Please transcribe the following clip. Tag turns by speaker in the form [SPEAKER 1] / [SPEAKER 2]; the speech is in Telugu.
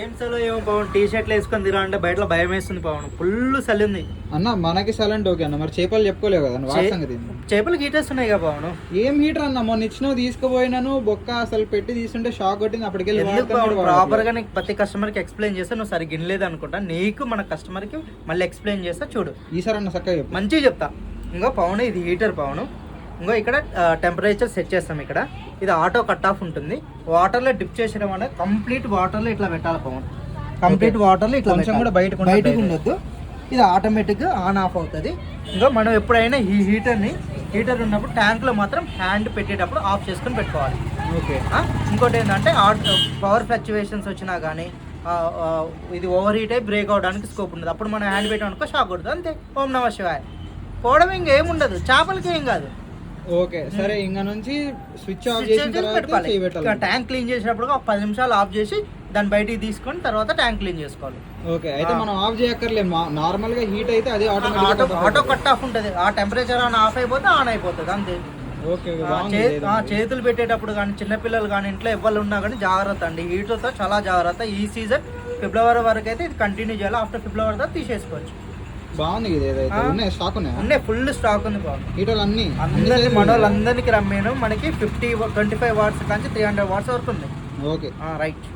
[SPEAKER 1] ఏం చలో ఏమో పవన్ టీ షర్ట్లు వేసుకొని తిరా అంటే బయట భయం వేస్తుంది పవన్. ఫుల్ చలి ఉంది
[SPEAKER 2] అన్న. మనకి సైలెంట్ ఓకే అన్న. మరి చేపలు చెప్పుకోలేవు కదా వాటి సంగతి.
[SPEAKER 1] చేపలు హీటర్స్ ఉన్నాయి కదా పవన్.
[SPEAKER 2] ఏం హీటర్ అన్న? మొన్న ఇచ్చినావు తీసుకుపోయినాను బొక్క అసలు పెట్టి తీసుంటే షాక్ కొట్టింది. అప్పటికెళ్ళి
[SPEAKER 1] ప్రాపర్ గా నీకు ప్రతి కస్టమర్ కి ఎక్స్ప్లెయిన్ చేస్తా. నువ్వు సరిగ్గా వినలేదు అనుకుంటా. నీకు మన కస్టమర్ కి మళ్ళీ ఎక్స్ప్లెయిన్ చేస్తా చూడు.
[SPEAKER 2] ఈసారి అన్న చక్కగా చెప్పు.
[SPEAKER 1] మంచిగా చెప్తా. ఇంకో పవన్ ఇది హీటర్ పవన్. ఇంకో ఇక్కడ టెంపరేచర్ సెట్ చేస్తాం. ఇక్కడ ఇది ఆటో కట్ ఆఫ్ ఉంటుంది. వాటర్లో డిప్ చేసడం అనేది కంప్లీట్ వాటర్లో ఇట్లా పెట్టాలి పవన్. కంప్లీట్ వాటర్లో ఇట్లా కూడా బయటకు ఉండొద్దు. ఇది ఆటోమేటిక్ ఆన్ ఆఫ్ అవుతుంది. ఇంకా మనం ఎప్పుడైనా ఈ హీటర్ ఉన్నప్పుడు ట్యాంక్లో మాత్రం హ్యాండ్ పెట్టేటప్పుడు ఆఫ్ చేసుకొని పెట్టుకోవాలి.
[SPEAKER 2] ఓకే.
[SPEAKER 1] ఇంకోటి ఏంటంటే పవర్ ఫ్లక్చువేషన్స్ వచ్చినా కానీ ఇది ఓవర్ హీట్ అయి బ్రేక్ అవడానికి స్కోప్ ఉండదు. అప్పుడు మనం హ్యాండ్ పెట్టామనుకో షాక్ కొడుతుంది. అంతే. ఓం నమ శివాయ. పోవడం ఇంకేముండదు. చేపలకి ఏం కాదు.
[SPEAKER 2] ఓకే సరే. ఇంకా నుంచి స్విచ్ ఆఫ్ చేసిన తర్వాత
[SPEAKER 1] ట్యాంక్ క్లీన్ చేసినప్పుడు ఒక 10 నిమిషాలు ఆఫ్ చేసి దాన్ని బయటికి తీసుకొని తర్వాత ట్యాంక్ క్లీన్ చేసుకోవాలి.
[SPEAKER 2] ఓకే. అయితే మనం ఆఫ్ చేయక్కర్లేదు. నార్మల్ గా హీట్ అయితే అదే
[SPEAKER 1] ఆటో కట్ ఆఫ్ ఉంటుంది. ఆ టెంపరేచర్ ఆఫ్ అయిపోతే ఆన్ అయిపోతుంది. అంతే.
[SPEAKER 2] ఓకే.
[SPEAKER 1] చేతులు పెట్టేటప్పుడు కానీ చిన్నపిల్లలు కానీ ఇంట్లో ఎవరు ఉన్నా కానీ జాగ్రత్త అండి. హీటర్తో చాలా జాగ్రత్త. ఈ సీజన్ ఫిబ్రవరి వరకు అయితే ఇది కంటిన్యూ చేయాలి. ఆఫ్టర్ ఫిబ్రవరి తర్వాత తీసేసుకోవచ్చు.
[SPEAKER 2] బాగుంది. ఉన్నాయి స్టాక్ ఉన్నాయి.
[SPEAKER 1] ఫుల్ స్టాక్ ఉంది బాగుంది.
[SPEAKER 2] హీటర్లు అన్ని
[SPEAKER 1] మన వాళ్ళందరికీ రమ్మేను. మనకి 25 వాట్స్ కానీ 300 వాట్స్ వరకు ఉంది.
[SPEAKER 2] Okay
[SPEAKER 1] right.